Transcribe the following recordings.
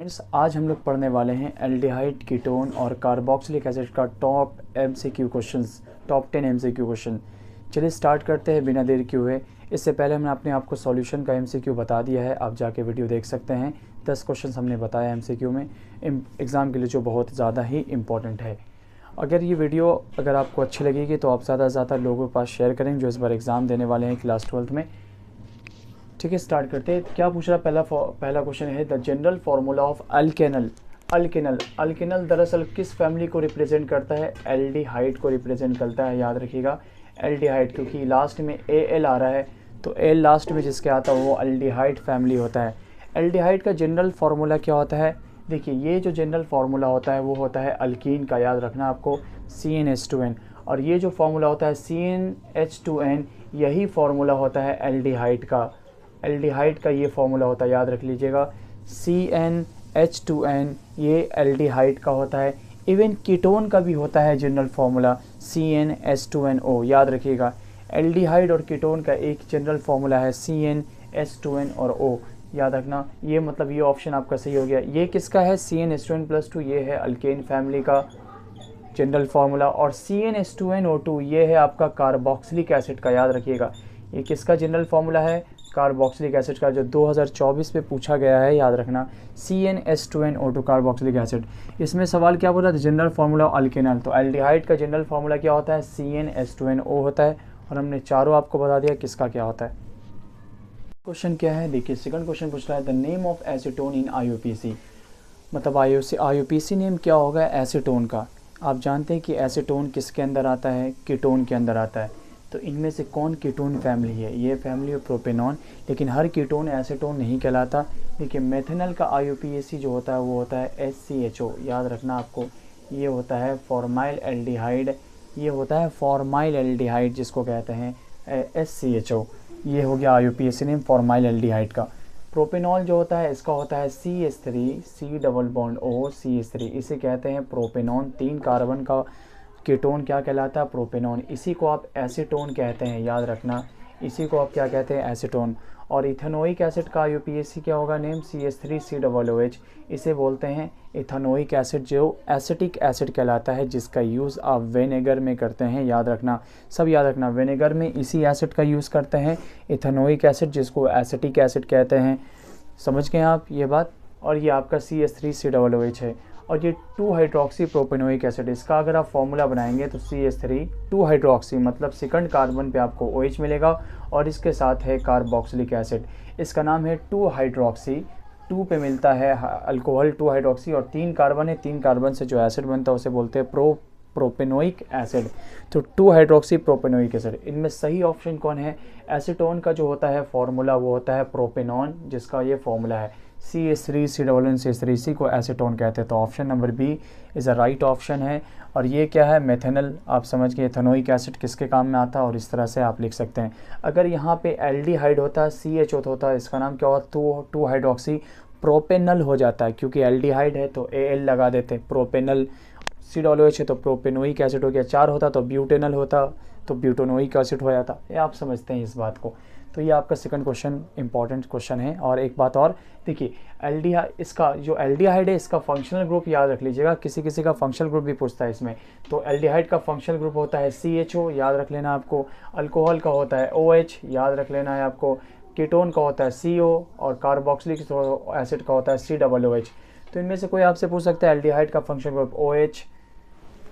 Friends, आज हम लोग पढ़ने वाले हैं एल्डिहाइड कीटोन और कार्बोक्सिलिक एसिड का top MCQ questions, top 10 MCQ question. चलिए स्टार्ट करते हैं बिना देर किए हुए। इससे पहले हमने अपने आप को सॉल्यूशन का एमसीक्यू बता दिया है, आप जाके वीडियो देख सकते हैं। 10 क्वेश्चन हमने बताया एमसीक्यू में एग्ज़ाम के लिए, जो बहुत ज़्यादा ही इंपॉर्टेंट है। अगर ये वीडियो आपको अच्छी लगेगी तो आप ज़्यादा से ज़्यादा लोगों के पास शेयर करें जो इस बार एग्ज़ाम देने वाले हैं क्लास 12th में। ठीक है, स्टार्ट करते हैं। क्या पूछ रहा है? पहला क्वेश्चन है द जनरल फार्मूला ऑफ अल्केनल। अल्केनल दरअसल किस फैमिली को रिप्रेजेंट करता है? एल्डिहाइड को रिप्रेजेंट करता है। याद रखिएगा एल्डिहाइड, क्योंकि लास्ट में एल आ रहा है तो एल लास्ट में जिसके आता है वो एल्डिहाइड फैमिली होता है। एल्डिहाइड का जनरल फार्मूला क्या होता है? देखिए, ये जो जनरल फार्मूला होता है वो होता है अल्कीन का। याद रखना आपको, CnH2n। और ये जो फार्मूला होता है CnH2n, यही फार्मूला होता है एल्डिहाइड का। एल्डिहाइड का ये फार्मूला होता है, याद रख लीजिएगा। CnH2n ये एल्डिहाइड का होता है। इवन कीटोन का भी होता है जनरल फार्मूला CnH2nO। याद रखिएगा, एल्डिहाइड और कीटोन का एक जनरल फार्मूला है CnH2n और O। याद रखना, ये मतलब ये ऑप्शन आपका सही हो गया। ये किसका है? CnH2n+2, ये है अल्केन फैमिली का जनरल फार्मूला। और CnH2nO2 ये है आपका कार्बोक्सिलिक एसिड का। याद रखिएगा, ये किसका जनरल फार्मूला है? कार्बोक्सिलिक एसिड का, जो 2024 में पूछा गया है। याद रखना, CnH2nO2 कार्बोक्सिलिक एसिड। इसमें सवाल क्या बोला था? General formula alkanol. तो एल्डिहाइड का जनरल फार्मूला क्या होता है? CnH2nO होता है। और हमने चारों आपको बता दिया किसका क्या होता है। क्वेश्चन क्या है? देखिए, सेकंड क्वेश्चन पूछ रहा है the name of acetone in IUPAC। मतलब IUPAC नेम क्या होगा एसीटोन का? आप जानते हैं कि एसीटोन किसके अंदर आता है? कीटोन के अंदर आता है। तो इनमें से कौन कीटोन फैमिली है? ये फैमिली है प्रोपेनॉन। लेकिन हर कीटोन एसीटोन नहीं कहलाता। देखिए, मेथनल का IUPAC जो होता है वो होता है SCHO। याद रखना आपको, ये होता है फॉर्माइल एल्डिहाइड। ये होता है फॉर्माइल एल्डिहाइड जिसको कहते हैं SCHO। ये हो गया IUPAC नेम फॉर्माइल एल्डिहाइड का। प्रोपेनॉल जो होता है इसका होता है CH3 C double bond O CH3। इसे कहते हैं प्रोपेनॉन। 3 कार्बन का कीटोन क्या कहलाता है? प्रोपेनॉन। इसी को आप एसीटोन कहते हैं। याद रखना, इसी को आप क्या कहते हैं? एसीटोन। और इथेनोइक एसिड का IUPAC क्या होगा नेम? CH3COOH। इसे बोलते हैं इथेनोइक एसिड, जो एसिटिक एसिड कहलाता है, जिसका यूज़ आप विनेगर में करते हैं। याद रखना, सब याद रखना, विनेगर में इसी एसिड का यूज़ करते हैं, इथेनोइक एसिड, जिसको एसिटिक एसिड कहते हैं। समझ गए आप ये बात? और ये आपका CH3COOH है। और ये 2 हाइड्रोक्सी प्रोपेनोइक एसिड, इसका अगर आप फॉर्मूला बनाएंगे तो CH3 2 हाइड्रोक्सी, मतलब सेकंड कार्बन पे आपको OH मिलेगा और इसके साथ है कार्बोक्सिलिक एसिड। इसका नाम है 2 हाइड्रोक्सी। 2 पे मिलता है अल्कोहल 2 हाइड्रोक्सी और 3 कार्बन है। 3 कार्बन से जो एसिड बनता है उसे बोलते हैं प्रोपेनोइक एसिड। तो 2 हाइड्रोक्सी प्रोपेनोइक एसिड। इनमें सही ऑप्शन कौन है? एसीटोन का जो होता है फॉर्मूला वो होता है प्रोपेनॉन, जिसका ये फॉर्मूला है CH3COOH। इसी को एसीटोन कहते हैं। तो option number B is a right option है। और ये क्या है? मेथनल। आप समझ गए इथेनोइक एसिड किसके काम में आता है, और इस तरह से आप लिख सकते हैं। अगर यहाँ पे एल्डिहाइड होता, CHO होता, इसका नाम क्या होता? 2 हाइड्रोक्सी प्रोपेनल हो जाता है। क्योंकि एल्डिहाइड है तो AL लगा देते, प्रोपेनल। COOH है तो प्रोपेनोइक एसिड हो गया। 4 होता तो ब्यूटेनल होता, तो ब्यूटेनोइक एसिड हो जाता। ये आप समझते हैं इस बात को। तो ये आपका सेकंड क्वेश्चन इंपॉर्टेंट क्वेश्चन है। और एक बात और, देखिए इसका जो एल्डिहाइड है इसका फंक्शनल ग्रुप याद रख लीजिएगा। किसी किसी का फंक्शनल ग्रुप भी पूछता है इसमें। तो एल्डिहाइड का फंक्शनल ग्रुप होता है CHO, याद रख लेना आपको। अल्कोहल का होता है OH, याद रख लेना है आपको। कीटोन का होता है CO और कार्बोक्सिलिक एसिड का होता है COOH। तो इनमें से कोई आपसे पूछ सकता है एल्डिहाइड का फंक्शनल ग्रुप OH,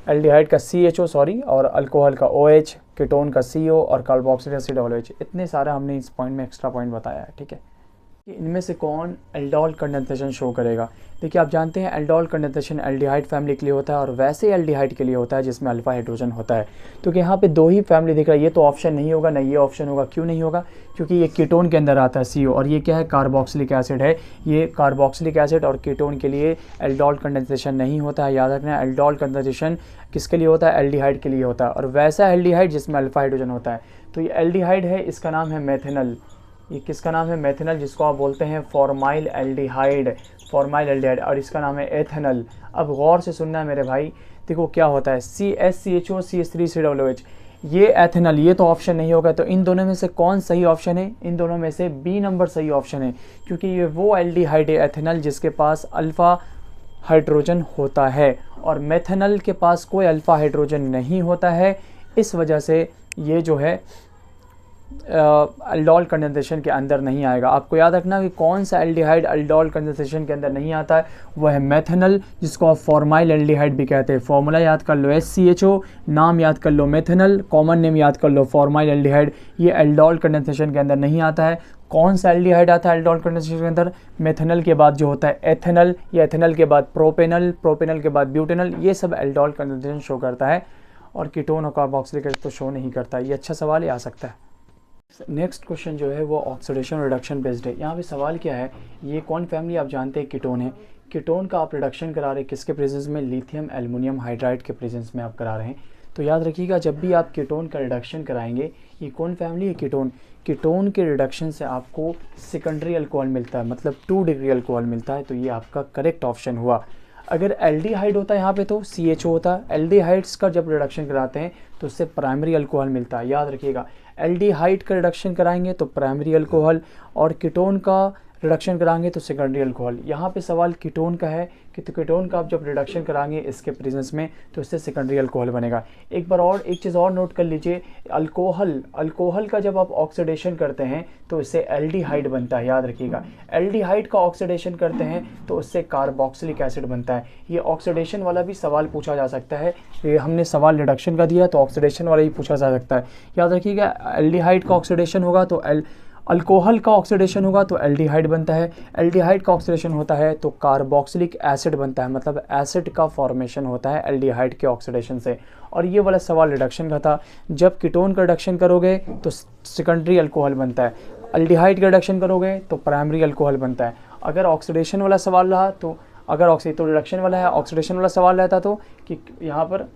एल्डिहाइड का CHO सॉरी, और अल्कोहल का OH, कीटोन का CO और कार्बोक्सिलिक COOH। इतने सारे हमने इस पॉइंट में एक्स्ट्रा पॉइंट बताया है। ठीक है, इनमें से कौन एल्डोल कंडेंसेशन शो करेगा? देखिए, आप जानते हैं एल्डोल कंडेंसेशन एल्डिहाइड फैमिली के लिए होता है और वैसे एल्डिहाइड के लिए होता है जिसमें अल्फा हाइड्रोजन होता है। क्योंकि यहाँ पे 2 ही फैमिली दिख रहा है, ये तो ऑप्शन नहीं होगा, ना ये ऑप्शन होगा। क्यों नहीं होगा? क्योंकि ये कीटोन के अंदर आता है CO, और ये क्या है? कार्बोक्सिलिक एसिड है। ये कार्बोक्सिलिक एसिड और कीटोन के लिए एल्डोल कंडेंसेशन नहीं होता है। याद रखना, एल्डोल कंडेंसेशन किसके लिए होता है? एल्डिहाइड के लिए होता है। और वैसा एल्डिहाइड जिसमें अल्फा हाइड्रोजन होता है। तो ये एल्डिहाइड है, इसका नाम है मेथनल। ये किसका नाम है? मेथनल, जिसको आप बोलते हैं फॉर्माइल एल्डिहाइड। Formyl aldehyde. और इसका नाम है एथेनल। अब गौर से सुनना है मेरे भाई। देखो क्या होता है, SCHO CH3COOH, ये एथेनॉल, ये तो ऑप्शन नहीं होगा। तो इन दोनों में से कौन सही ऑप्शन है? इन दोनों में से बी नंबर सही ऑप्शन है, क्योंकि ये वो एल्डिहाइड है एथेनॉल जिसके पास अल्फ़ा हाइड्रोजन होता है, और मेथेनॉल के पास कोई अल्फ़ा हाइड्रोजन नहीं होता है। इस वजह से ये जो है अल्डोल कंडेंसेशन के अंदर नहीं आएगा। आपको याद रखना कि कौन सा एल्डिहाइड अल्डोल कंडेंसेशन के अंदर नहीं आता है, वह है मेथेनॉल, जिसको आप फॉर्माइल एल्डिहाइड भी कहते हैं। फॉर्मूला याद कर लो SCHO, नाम याद कर लो मेथेनॉल, कॉमन नेम याद कर लो फॉर्माइल एल्डिहाइड। ये अल्डोल कंडेंसेशन के अंदर नहीं आता है। कौन सा एल्डिहाइड आता है अल्डोल कंडेंसेशन के अंदर? मेथेनॉल के बाद जो होता है एथेनॉल, या एथेनॉल के बाद प्रोपेनॉल, प्रोपेनॉल के बाद ब्यूटेनॉल, ये सब अल्डोल कंडेंसेशन शो करता है, और कीटोन और कार्बोक्सिलिक एसिड तो शो नहीं करता। ये अच्छा सवाल ही आ सकता है। नेक्स्ट क्वेश्चन जो है वो ऑक्सीडेशन रिडक्शन बेस्ड है। यहाँ पे सवाल क्या है, ये कौन फैमिली आप जानते हैं कीटोन है। कीटोन का आप रिडक्शन करा रहे हैं किसके प्रेजेंस में? लिथियम एल्युमिनियम हाइड्राइड के प्रेजेंस में आप करा रहे हैं। तो याद रखिएगा, जब भी आप कीटोन का रिडक्शन कराएंगे, ये कौन फैमिली है? कीटोन। कीटोन के रिडक्शन से आपको सेकेंडरी अल्कोहल मिलता है, मतलब 2 डिग्री अल्कोहल मिलता है। तो ये आपका करेक्ट ऑप्शन हुआ। अगर एल्डिहाइड होता है यहाँ पे तो CHO होता है। एल्डिहाइड्स का जब रिडक्शन कराते हैं तो उससे प्राइमरी अल्कोहल मिलता है। याद रखिएगा, एल्डिहाइड का रिडक्शन कराएंगे तो प्राइमरी अल्कोहल, और कीटोन का रिडक्शन कराएंगे तो सेकेंडरी अल्कोहल। यहाँ पे सवाल कीटोन का है कि तो कीटोन का आप जब रिडक्शन कराएंगे इसके प्रेजेंस में तो इससे सेकेंडरी अल्कोहल बनेगा। एक बार और एक चीज़ और नोट कर लीजिए, अल्कोहल का जब आप ऑक्सीडेशन करते हैं तो इससे एल्डिहाइड बनता है। याद रखिएगा, एल्डिहाइड का ऑक्सीडेशन करते हैं तो उससे कार्बोक्सिलिक एसिड बनता है। ये ऑक्सीडेशन वाला भी सवाल पूछा जा सकता है। ये हमने सवाल रिडक्शन का दिया तो ऑक्सीडेशन वाला भी पूछा जा सकता है। याद रखिएगा, एल्डिहाइड का ऑक्सीडेशन होगा तो अल्कोहल का ऑक्सीडेशन होगा तो एल्डिहाइड बनता है। एल्डिहाइड का ऑक्सीडेशन होता है तो कार्बोक्सिलिक एसिड बनता है, मतलब एसिड का फॉर्मेशन होता है एल्डिहाइड के ऑक्सीडेशन से। और ये वाला सवाल रिडक्शन का था। जब कीटोन का रिडक्शन करोगे तो सेकेंडरी अल्कोहल बनता है, एल्डिहाइड का रिडक्शन करोगे तो प्राइमरी अल्कोहल बनता है। अगर ऑक्सीडेशन वाला सवाल रहा तो तो रिडक्शन वाला है, ऑक्सीडेशन वाला सवाल रहता तो कि यहाँ पर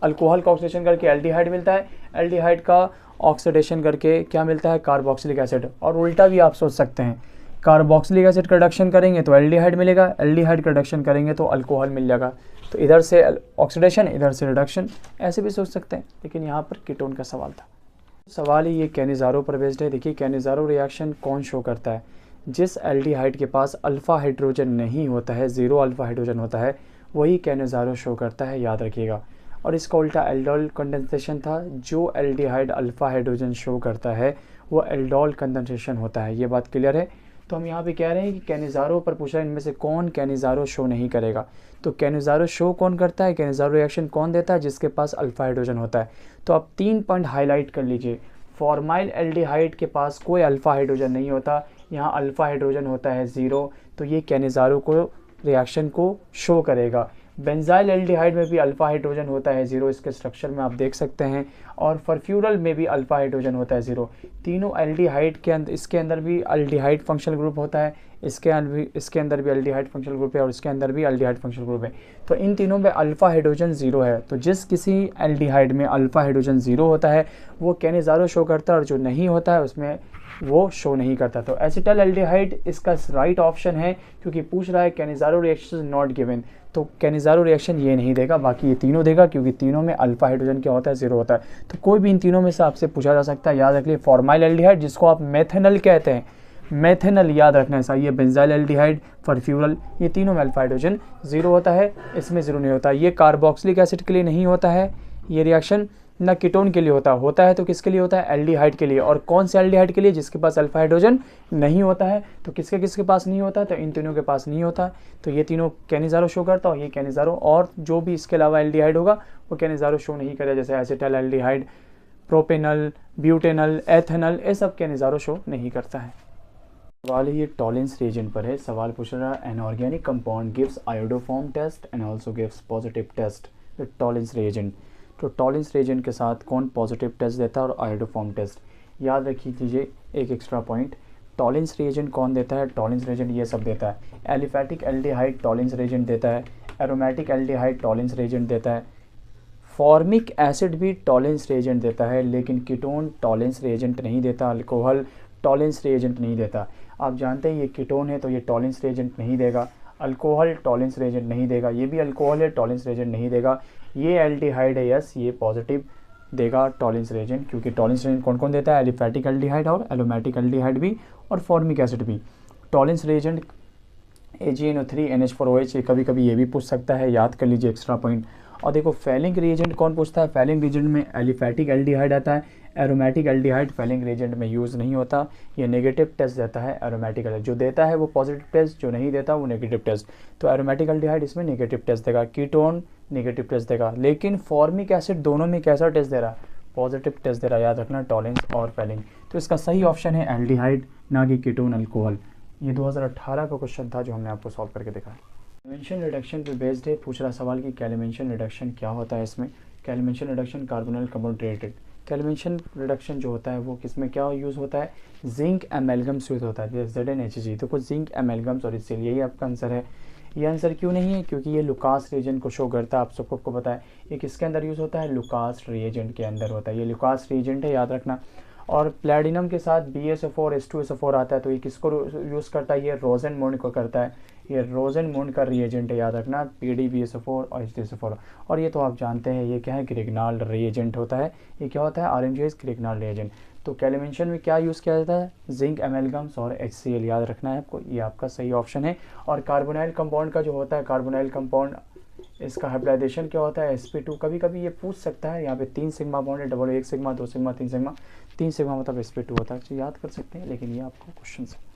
अल्कोहल का ऑक्सीडेशन करके एल्डिहाइड मिलता है, एल्डिहाइड का ऑक्सीडेशन करके क्या मिलता है? Carboxylic acid. और उल्टा भी आप सोच सकते हैं, कार्बोक्सिलिक एसिड का रिडक्शन करेंगे तो एल्डिहाइड मिलेगा, एल्डिहाइड का रिडक्शन करेंगे तो अल्कोहल मिल जाएगा। तो इधर से ऑक्सीडेशन, इधर से रिडक्शन, ऐसे भी सोच सकते हैं। लेकिन यहाँ पर कीटोन का सवाल था। सवाल ही ये कैनिज़ारो पर बेस्ड है। देखिए, कैनिज़ारो रिएक्शन कौन शो करता है? जिस एल्डिहाइड के पास अल्फ़ा हाइड्रोजन नहीं होता है, 0 अल्फ़ा हाइड्रोजन होता है, वही कैनिज़ारो शो करता है। याद रखिएगा। और इसका उल्टा एल्डोल कंडेंसेशन था। जो एल्डिहाइड अल्फ़ा हाइड्रोजन शो करता है वो एल्डोल कंडेंसेशन होता है। ये बात क्लियर है। तो हम यहाँ पे कह रहे हैं कि कैनिज़ारो पर पूछा है इनमें से कौन कैनिज़ारो शो नहीं करेगा। तो कैनिज़ारो शो कौन करता है? कैनिज़ारो रिएक्शन कौन देता है? जिसके पास अल्फ़ा हाइड्रोजन होता है। तो आप 3 पॉइंट हाईलाइट कर लीजिए। फॉर्माइल एल्डिहाइड के पास कोई अल्फ़ा हाइड्रोजन नहीं होता, यहाँ अल्फ़ा हाइड्रोजन होता है 0, तो ये कैनिज़ारो को रिएक्शन को शो करेगा। बेंजाइल एल्डिहाइड में भी अल्फ़ा हाइड्रोजन होता है 0, इसके स्ट्रक्चर में आप देख सकते हैं। और फर्फ्यूरल में भी अल्फ़ा हाइड्रोजन होता है 0। तीनों एल्डिहाइड के अंदर, इसके अंदर भी एल्डिहाइड फंक्शनल ग्रुप होता है, इसके अंदर भी एल्डिहाइड फंक्शनल ग्रुप है, और इसके अंदर भी एल्डिहाइड फंक्शनल ग्रुप है। तो इन तीनों में अल्फ़ा हाइड्रोजन 0 है। तो जिस किसी एल्डिहाइड में अल्फ़ा हाइड्रोजन 0 होता है वो कैनिज़ारो शो करता है, और जो नहीं होता है उसमें वो शो नहीं करता। तो एसिटल एल्डिहाइड इसका राइट ऑप्शन है, क्योंकि पूछ रहा है Cannizzaro reaction is not given. तो कैनिज़ारो रिएक्शन ये नहीं देगा, बाकी ये तीनों देगा, क्योंकि तीनों में अल्फ़ा हाइड्रोजन क्या होता है? 0 होता है। तो कोई भी इन तीनों में से आपसे पूछा जा सकता है। याद रख लिए, फॉर्माइल एल्डिहाइड जिसको आप मेथेनॉल कहते हैं, मेथेनॉल याद रखना है। ऐसा ये बेंजाइल एल्डिहाइड, फर्फ्यूरल, ये तीनों में अल्फ़ा हाइड्रोजन 0 होता है, इसमें 0 नहीं होता। ये कार्बोक्सिलिक एसिड के लिए नहीं होता है ये रिएक्शन, ना कीटोन के लिए होता है तो किसके लिए होता है? एल्डिहाइड के लिए। और कौन से एल्डिहाइड के लिए? जिसके पास अल्फ़ा हाइड्रोजन नहीं होता है। तो किसके पास नहीं होता है? तो इन तीनों के पास नहीं होता है। तो ये तीनों कैनिज़ारो शो करता है, और ये कैनिज़ारो, और जो भी इसके अलावा एल्डिहाइड होगा वो कैनिज़ारो शो नहीं करेगा, जैसे acetaldehyde, propanol, butanol, ethanol, ये सब कैनिज़ारो शो नहीं करता है। सवाल ये टॉलेंस रिएजेंट पर है। सवाल पूछ रहा है, an organic compound gives iodoform test and also gives positive test with Tollens reagent. तो टॉलेंस रिएजेंट के साथ कौन पॉजिटिव टेस्ट देता है और आयोडोफॉर्म टेस्ट? याद रख लीजिए एक एक्स्ट्रा पॉइंट, टॉलेंस रिएजेंट कौन देता है? टॉलेंस रिएजेंट ये सब देता है। एलिफैटिक एल्डिहाइड टॉलेंस रिएजेंट देता है, एरोमेटिक एल्डिहाइड टॉलेंस रिएजेंट देता है, फॉर्मिक एसिड भी टॉलेंस रिएजेंट देता है, लेकिन कीटोन टॉलेंस रिएजेंट नहीं देता, अल्कोहल टॉलेंस रिएजेंट नहीं देता। आप जानते हैं ये कीटोन है तो ये टॉलेंस रिएजेंट नहीं देगा। अल्कोहल टॉलेंस रिएजेंट नहीं देगा, ये भी अल्कोहल है टॉलेंस रिएजेंट नहीं देगा। ये एल्डिहाइड है, यस ये पॉजिटिव देगा टॉलेंस रिएजेंट, क्योंकि टॉलेंस रिएजेंट कौन कौन देता है, एलिफैटिक एल्डिहाइड और एरोमेटिक एल्डिहाइड भी और फॉर्मिक एसिड भी। टॉलेंस रिएजेंट AgNO3 NH4OH, कभी कभी ये भी पूछ सकता है, याद कर लीजिए एक्स्ट्रा पॉइंट। और देखो फैलिंग रिएजेंट कौन पूछता है, फैलिंग रिएजेंट में एलिफैटिक एल्डिहाइड आता है, एरोमेटिक एल्डिहाइड फैलिंग रिएजेंट में यूज़ नहीं होता, ये नेगेटिव टेस्ट देता है एरोमेटिक एल्डिहाइड, जो देता है वो पॉजिटिव टेस्ट, जो नहीं देता वो नेगेटिव टेस्ट। तो एरोमेटिक एल्डिहाइड इसमें नेगेटिव टेस्ट देगा, कीटोन नेगेटिव टेस्ट देगा, लेकिन फॉर्मिक एसिड दोनों में कैसा टेस्ट दे रहा है, पॉजिटिव टेस्ट दे रहा है, याद रखना टॉलेंस और फैलिंग। तो इसका सही ऑप्शन है एल्डिहाइड, ना कि कीटोन अल्कोहल। ये 2018 का क्वेश्चन था जो हमने आपको सॉल्व करके दिखाया। कैलिमेंशन रिडक्शन पे बेस्ड है, पूछ रहा सवाल कि कैलिमेंशन रिडक्शन क्या होता है। इसमें Clemmensen reduction carbonyl compound related, Clemmensen reduction जो होता है वो किसमें क्या यूज़ होता है, जिंक एमेलगम्स यूज़ होता है, ZnHg। तो कुछ जिंक एमेलगम्स, और इसलिए यही आपका आंसर है। ये आंसर क्यों नहीं है, क्योंकि ये लुकास रिएजेंट को शो करता है, आप सबको पता है। ये किसके अंदर यूज़ होता है, लुकास रिएजेंट के अंदर होता है, ये लुकास रिएजेंट है, याद रखना। और प्लैटिनम के साथ BSO4 H2SO4 आता है, तो ये किसको यूज़ करता है, ये रोजेनमुंड को करता है, ये रोजेनमुंड का रिएजेंट है, याद रखना, PdBSO4 और H2SO4। और ये तो आप जानते हैं ये क्या है, ग्रिग्नाल्ड रिएजेंट होता है, ये क्या होता है, RMGS ग्रिग्नाल्ड रिएजेंट। तो कैलिमेंशन में क्या यूज़ किया जाता है, जिंक एमेलगम्स और HCl, याद रखना है आपको, ये आपका सही ऑप्शन है। और कार्बोनाइल कंपाउंड का जो होता है, कार्बोनाइल कंपाउंड इसका हाइब्रिडाइजेशन क्या होता है, sp2। कभी कभी ये पूछ सकता है, यहाँ पे 3 सिग्मा बॉन्ड है, double 1 sigma 2 sigma 3 sigma, 3 sigma मतलब sp2 होता है, तो याद कर सकते हैं, लेकिन ये आपको क्वेश्चन है।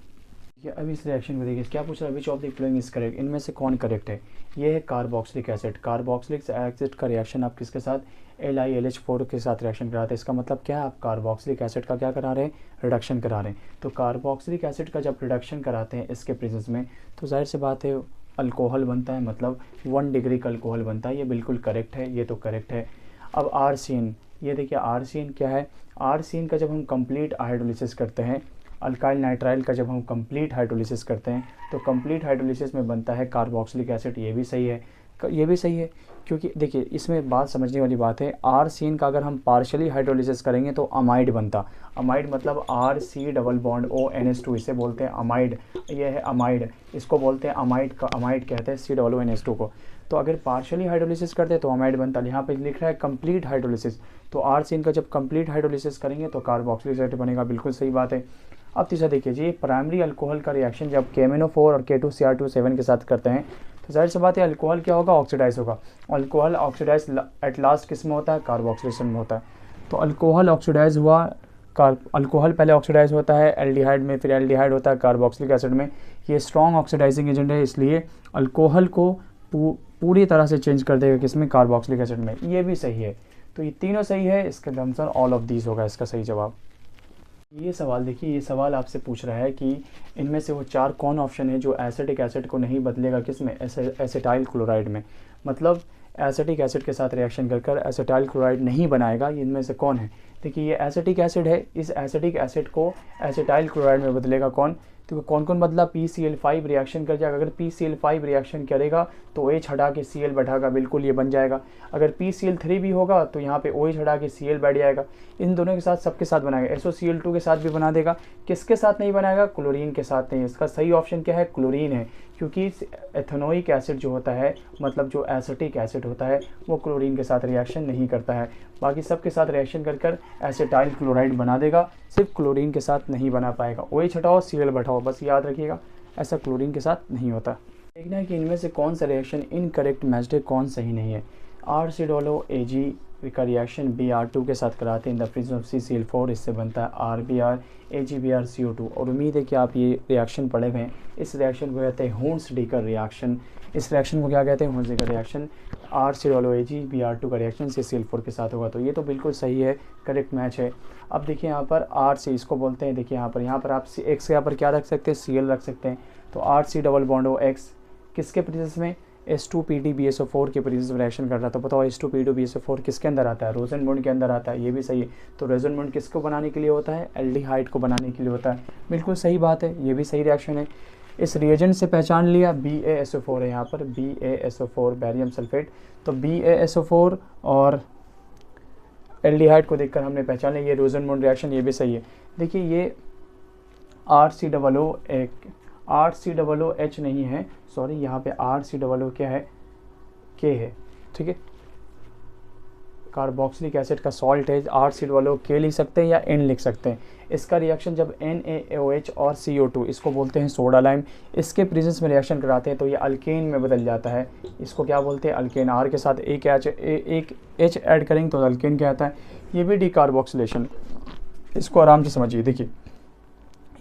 ये अभी इस रिएक्शन को देखिए, क्या पूछ रहा है, which of the following is correct, इनमें से कौन करेक्ट है। ये है कार्बोक्सिलिक एसिड, कार्बोक्सिलिक एसिड का रिएक्शन आप किसके साथ, LiLH4 के साथ रिएक्शन कराते हैं। इसका मतलब क्या है, आप कार्बोक्सिलिक एसिड का क्या करा रहे हैं, रिडक्शन करा रहे हैं। तो कार्बोक्सिलिक एसिड का जब रिडक्शन कराते हैं इसके प्रेजेंस में, तो जाहिर सी बात है अल्कोहल बनता है, मतलब 1 डिग्री का अल्कोहल बनता है, ये बिल्कुल करेक्ट है, ये तो करेक्ट है। अब RCN, ये देखिए RCN क्या है, RCN का जब हम कंप्लीट हाइड्रोलिसिस करते हैं, अल्काइल नाइट्राइल का जब हम कंप्लीट हाइड्रोलिसिस करते हैं, तो कंप्लीट हाइड्रोलिसिस में बनता है कार्बोक्सिलिक एसिड, ये भी सही है, ये भी सही है। क्योंकि देखिए इसमें बात समझने वाली बात है, RCN का अगर हम पार्शियली हाइड्रोलिसिस करेंगे तो अमाइड बनता, अमाइड मतलब RC⋯ONH2, इसे बोलते हैं अमाइड, ये है अमाइड, इसको बोलते हैं अमाइड का, अमाइड कहते हैं COONH2 को। तो अगर पार्शियली हाइड्रोलिसिस करते हैं तो अमाइड बनता, यहाँ पे लिख रहा है कंप्लीट हाइड्रोलिसिस, तो RCN का जब कंप्लीट हाइड्रोलिसिस करेंगे तो कार्बोक्सिलिक एसिड बनेगा, बिल्कुल सही बात है। अब तीसरा देखिए जी, प्राइमरी अल्कोहल का रिएक्शन जब KMnO4 और K2Cr2 के साथ करते हैं, तो जाहिर सी बात है अल्कोहल क्या होगा, ऑक्सीडाइज होगा। अल्कोहल ऑक्सीडाइज एट लास्ट किस में होता है, कार्बोक्सिलेशन में होता है। तो अल्कोहल ऑक्सीडाइज हुआ, अल्कोहल पहले ऑक्सीडाइज होता है एल्डिहाइड में, फिर एल्डिहाइड होता है कार्बोक्सिलिक एसिड में। ये स्ट्रॉन्ग ऑक्सीडाइजिंग एजेंट है, इसलिए अल्कोहल को पूरी तरह से चेंज कर देगा किसमें, कार्बोक्सिलिक एसिड में, ये भी सही है। तो ये तीनों सही है, इसका आंसर ऑल ऑफ दीज होगा इसका सही जवाब। ये सवाल देखिए, ये सवाल आपसे पूछ रहा है कि इनमें से वो 4 कौन ऑप्शन है जो एसिटिक एसिड को नहीं बदलेगा, किस में, एसिटाइल क्लोराइड में, मतलब एसिटिक एसिड के साथ रिएक्शन कर एसिटाइल क्लोराइड नहीं बनाएगा, इनमें से कौन है। देखिए ये एसिटिक एसिड है, इस एसिटिक एसिड को एसिटाइल क्लोराइड में बदलेगा कौन, तो कौन कौन बदला, PCl5 रिएक्शन कर जाएगा, अगर PCl5 रिएक्शन करेगा तो OH हटा के Cl बैठागा, बिल्कुल ये बन जाएगा। अगर PCl3 भी होगा तो यहाँ पे OH हटा के Cl बैठ जाएगा, इन दोनों के साथ सबके साथ बनाएगा, SOCl2 के साथ भी बना देगा, किसके साथ नहीं बनाएगा, क्लोरीन के साथ नहीं। इसका सही ऑप्शन क्या है, क्लोरीन है, क्योंकि एथेनोइक एसिड जो होता है, मतलब जो एसिटिक एसिड होता है, वो क्लोरीन के साथ रिएक्शन नहीं करता है, बाकी सबके साथ रिएक्शन कर एसिटाइल क्लोराइड बना देगा, सिर्फ क्लोरीन के साथ नहीं बना पाएगा। OH हटाओ Cl बैठाओ, बस याद रखिएगा, ऐसा क्लोरीन के साथ नहीं होता। देखना है कि इनमें से कौन सा रिएक्शन इनकरेक्ट मैच्ड है, कौन सही नहीं है। RCOOAg का रिएक्शन Br2 के साथ कराते हैं in the presence of CCl4, इससे बनता है RBr AgBrCO2। और उम्मीद है कि आप ये रिएक्शन पढ़े हुए हैं। इस रिएक्शन को कहते हैं हुंस-डीकर रिएक्शन, इस रिएक्शन को क्या कहते हैं, हुंस-डीकर रिएक्शन। RCOOAg Br2 का रिएक्शन CCl4 के साथ होगा, तो ये तो बिल्कुल सही है, करेक्ट मैच है। अब देखिए यहाँ पर RC इसको बोलते हैं, देखिए यहाँ पर आप X यहाँ पर क्या रख सकते हैं, Cl रख सकते हैं, तो RC⋯OX किसके प्रेजेंस में, H2PdBSO4 के प्रेजेंस में रिएक्शन कर रहा था। तो बताओ H2PdBSO4 किसके अंदर आता है, रोजेनमुंड के अंदर आता है, ये भी सही है। तो रोजेनमुंड किसको बनाने के लिए होता है, एल्डिहाइड को बनाने के लिए होता है, बिल्कुल सही बात है, ये भी सही रिएक्शन है। इस रिएजेंट से पहचान लिया, BaSO4 है यहाँ पर, BaSO4 बैरियम सल्फेट, तो BaSO4 और एल्डिहाइड को देखकर हमने पहचान लिया ये रोजेनमुंड रिएक्शन, ये भी सही है। देखिए ये RCOOH नहीं है, सॉरी यहाँ पे RCOO क्या है, K है, ठीक है। कार्बोक्सिलिक एसिड का सॉल्ट है, RCOO K लिख सकते हैं या N लिख सकते हैं। इसका रिएक्शन जब NaOH और CO2, इसको बोलते हैं सोडा लाइम, इसके प्रेजेंस में रिएक्शन कराते हैं तो ये अल्केन में बदल जाता है। इसको क्या बोलते हैं, अल्केन। R के साथ एक H ऐड करेंगे तो अल्केन क्या आता है, ये भी डीकार्बोक्सिलेशन। इसको आराम से समझिए, देखिए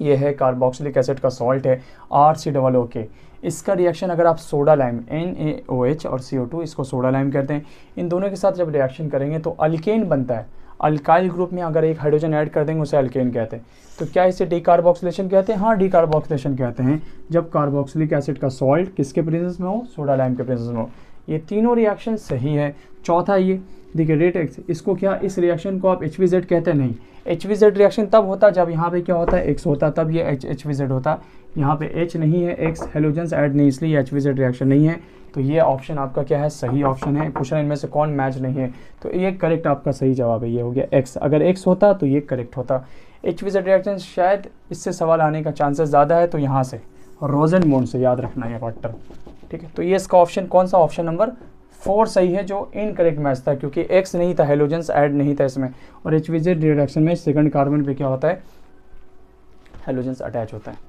ये है कार्बोक्सिलिक एसिड का सॉल्ट है RCOO। इसका रिएक्शन अगर आप सोडा लाइम NaOH और CO2, इसको सोडा लाइम कहते हैं, इन दोनों के साथ जब रिएक्शन करेंगे तो अल्केन बनता है। अल्काइल ग्रुप में अगर एक हाइड्रोजन ऐड कर देंगे उसे अल्केन कहते हैं। तो क्या इसे डीकार्बोक्सिलेशन कहते हैं? हाँ, डीकार्बोक्सिलेशन कहते हैं जब कार्बोक्सिलिक एसिड का सॉल्ट किसके प्रेजेंस में हो, सोडा लाइम के प्रेजेंस में हो। ये तीनों रिएक्शन सही है। चौथा ये देखिए रेट एक्स, इसको क्या, इस रिएक्शन को आप HVZ कहते हैं? नहीं, HVZ रिएक्शन तब होता जब यहाँ पे क्या होता है, X होता, तब ये HVZ होता। यहाँ पे H नहीं है, X हेलोजेंस ऐड नहीं, इसलिए HVZ रिएक्शन नहीं है। तो ये ऑप्शन आपका क्या है, सही ऑप्शन है। क्वेश्चन इनमें से कौन मैच नहीं है, तो ये करेक्ट आपका सही जवाब है, ये हो गया X। अगर X होता तो ये करेक्ट होता। HVZ रिएक्शन शायद इससे सवाल आने का चांसेस ज़्यादा है, तो यहाँ से रोजेनबॉर्न से याद रखना है वाटर, ठीक है। तो ये इसका ऑप्शन कौन सा, ऑप्शन नंबर 4 सही है, जो इनकरेक्ट मैच था क्योंकि X नहीं था, हेलोजेंस ऐड नहीं था इसमें। और HVZ रिएक्शन में सेकंड कार्बन पे क्या होता है, हेलोजेंस अटैच होता है।